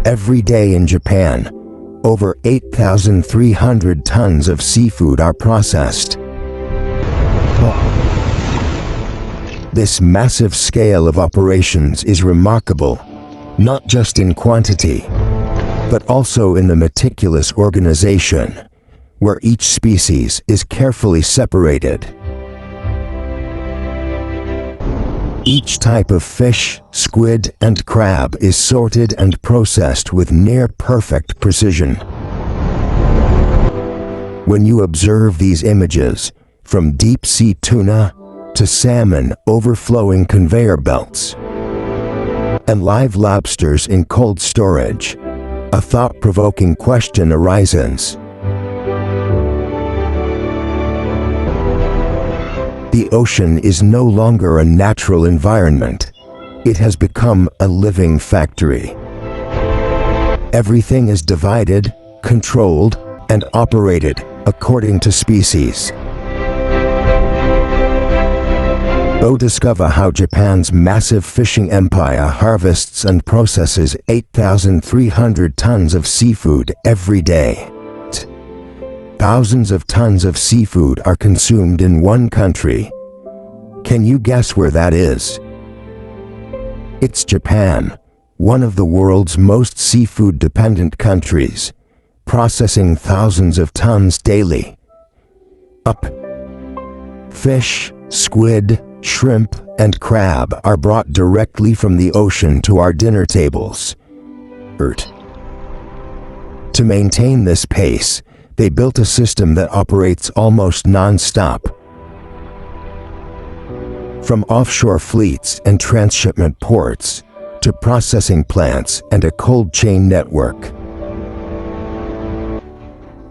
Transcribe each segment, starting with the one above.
Every day in Japan, over 8,300 tons of seafood are processed. This massive scale of operations is remarkable, not just in quantity, but also in the meticulous organization, where each species is carefully separated. Each type of fish, squid, and crab is sorted and processed with near-perfect precision. When you observe these images, from deep-sea tuna to salmon overflowing conveyor belts, and live lobsters in cold storage, a thought-provoking question arises. The ocean is no longer a natural environment. It has become a living factory. Everything is divided, controlled, and operated according to species. Go discover how Japan's massive fishing empire harvests and processes 8,300 tons of seafood every day. Thousands of tons of seafood are consumed in one country. Can you guess where that is? It's Japan, one of the world's most seafood-dependent countries, processing thousands of tons daily. Fish, squid, shrimp, and crab are brought directly from the ocean to our dinner tables. To maintain this pace, they built a system that operates almost non-stop. From offshore fleets and transshipment ports, to processing plants and a cold chain network.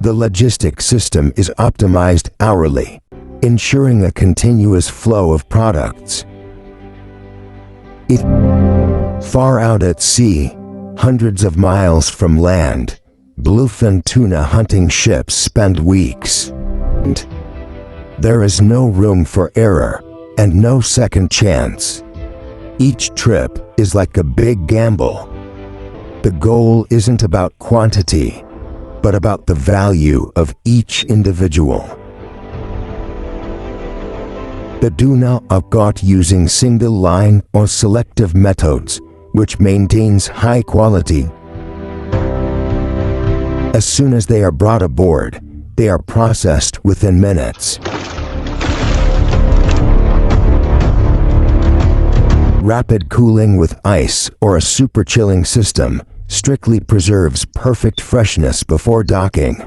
The logistics system is optimized hourly, ensuring a continuous flow of products. Far out at sea, hundreds of miles from land, Bluefin tuna hunting ships spend weeks. There is no room for error and no second chance. Each trip is like a big gamble. The goal isn't about quantity, but about the value of each individual. The tuna are caught using single line or selective methods, which maintains high quality. As soon as they are brought aboard, they are processed within minutes. Rapid cooling with ice or a super chilling system strictly preserves perfect freshness before docking.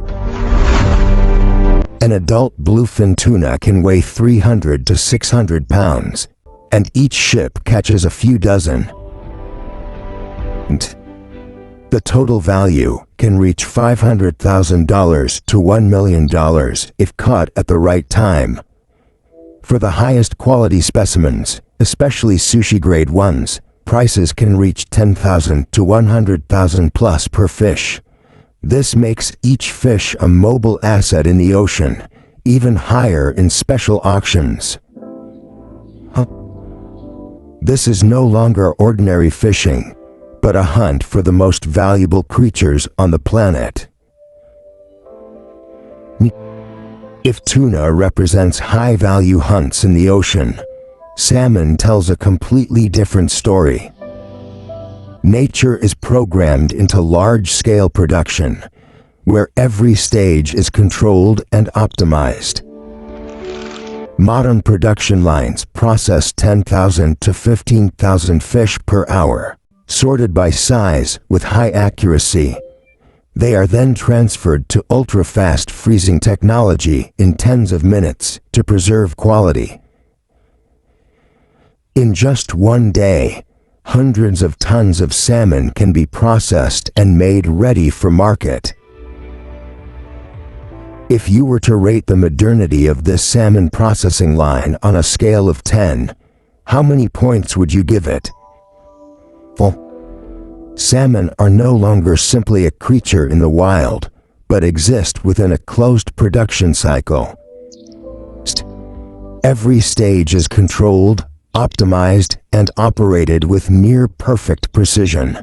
An adult bluefin tuna can weigh 300 to 600 pounds, and each ship catches a few dozen. The total value can reach $500,000 to $1 million if caught at the right time. For the highest quality specimens, especially sushi-grade ones, prices can reach $10,000 to $100,000 plus per fish. This makes each fish a mobile asset in the ocean, even higher in special auctions. This is no longer ordinary fishing, but a hunt for the most valuable creatures on the planet. If tuna represents high-value hunts in the ocean, salmon tells a completely different story. Nature is programmed into large-scale production, where every stage is controlled and optimized. Modern production lines process 10,000 to 15,000 fish per hour, sorted by size with high accuracy. They are then transferred to ultra-fast freezing technology in tens of minutes to preserve quality. In just one day, hundreds of tons of salmon can be processed and made ready for market. If you were to rate the modernity of this salmon processing line on a scale of 10, how many points would you give it? Salmon are no longer simply a creature in the wild, but exist within a closed production cycle. Every stage is controlled, optimized, and operated with near-perfect precision.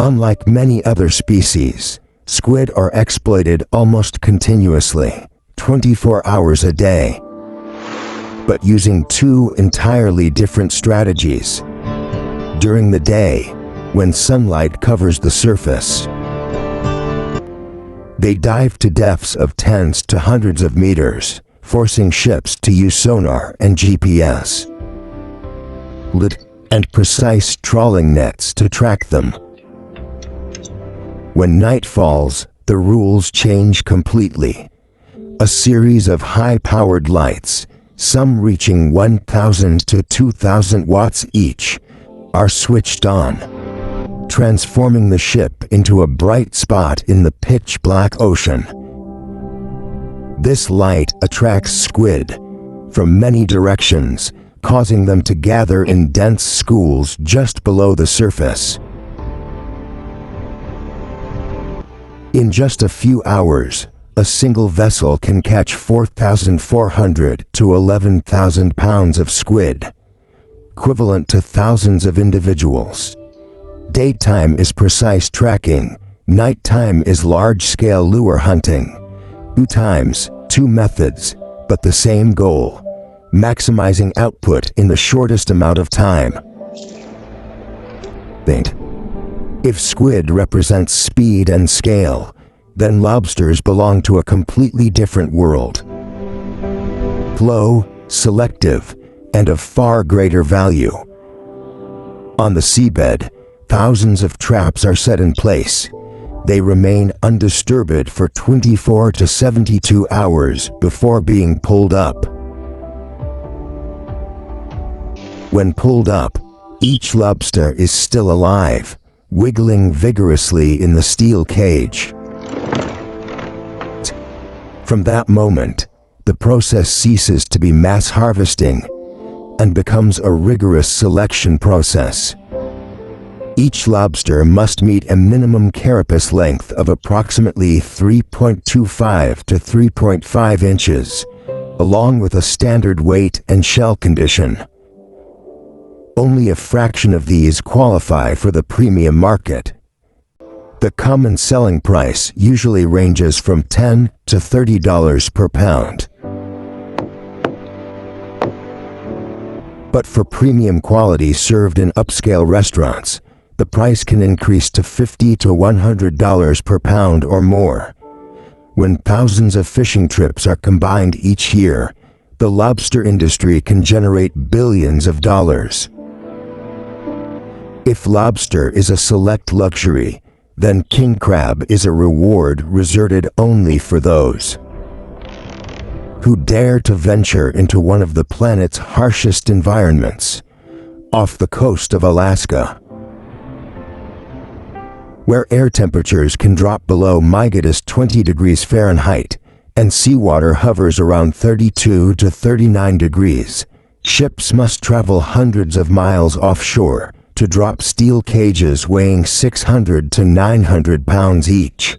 Unlike many other species, squid are exploited almost continuously, 24 hours a day, but using two entirely different strategies. During the day, when sunlight covers the surface, they dive to depths of tens to hundreds of meters, forcing ships to use sonar and GPS and precise trawling nets to track them. When night falls, the rules change completely. A series of high-powered lights, some reaching 1,000 to 2,000 watts each, are switched on, transforming the ship into a bright spot in the pitch-black ocean. This light attracts squid from many directions, causing them to gather in dense schools just below the surface. In just a few hours, a single vessel can catch 4,400 to 11,000 pounds of squid, equivalent to thousands of individuals. Daytime is precise tracking, nighttime is large-scale lure hunting. Two times, two methods, but the same goal: maximizing output in the shortest amount of time. If squid represents speed and scale, then lobsters belong to a completely different world. Slow, selective, and of far greater value. On the seabed, thousands of traps are set in place. They remain undisturbed for 24 to 72 hours before being pulled up. When pulled up, each lobster is still alive, wiggling vigorously in the steel cage. From that moment, the process ceases to be mass harvesting and becomes a rigorous selection process. Each lobster must meet a minimum carapace length of approximately 3.25 to 3.5 inches, along with a standard weight and shell condition. Only a fraction of these qualify for the premium market. The common selling price usually ranges from $10 to $30 per pound. But for premium quality served in upscale restaurants, the price can increase to $50 to $100 per pound or more. When thousands of fishing trips are combined each year, the lobster industry can generate billions of dollars. If lobster is a select luxury, then king crab is a reward reserved only for those who dare to venture into one of the planet's harshest environments, off the coast of Alaska, where air temperatures can drop below -20 degrees Fahrenheit and seawater hovers around 32 to 39 degrees. Ships must travel hundreds of miles offshore to drop steel cages weighing 600 to 900 pounds each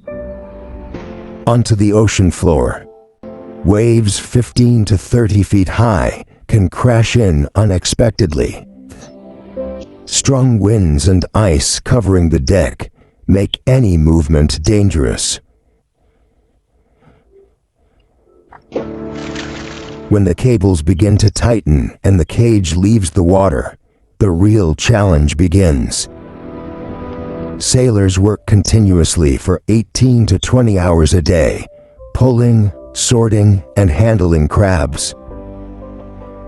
onto the ocean floor. Waves 15 to 30 feet high can crash in unexpectedly. Strong winds and ice covering the deck make any movement dangerous. When the cables begin to tighten and the cage leaves the water, the real challenge begins. Sailors work continuously for 18 to 20 hours a day, pulling, sorting, and handling crabs.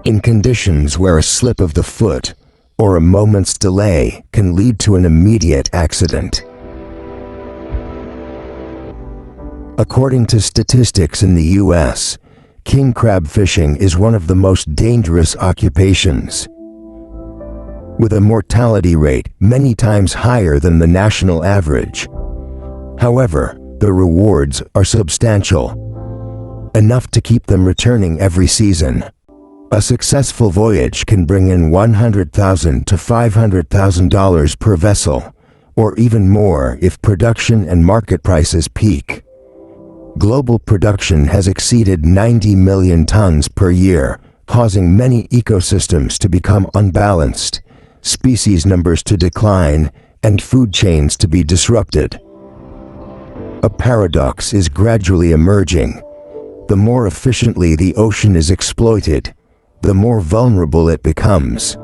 In conditions where a slip of the foot or a moment's delay can lead to an immediate accident. According to statistics in the U.S., king crab fishing is one of the most dangerous occupations, with a mortality rate many times higher than the national average. However, the rewards are substantial, enough to keep them returning every season. A successful voyage can bring in $100,000 to $500,000 per vessel, or even more if production and market prices peak. Global production has exceeded 90 million tons per year, causing many ecosystems to become unbalanced, species numbers to decline, and food chains to be disrupted. A paradox is gradually emerging. The more efficiently the ocean is exploited, the more vulnerable it becomes.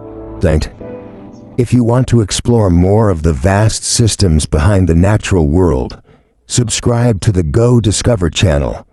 If you want to explore more of the vast systems behind the natural world, subscribe to the Go Discover channel.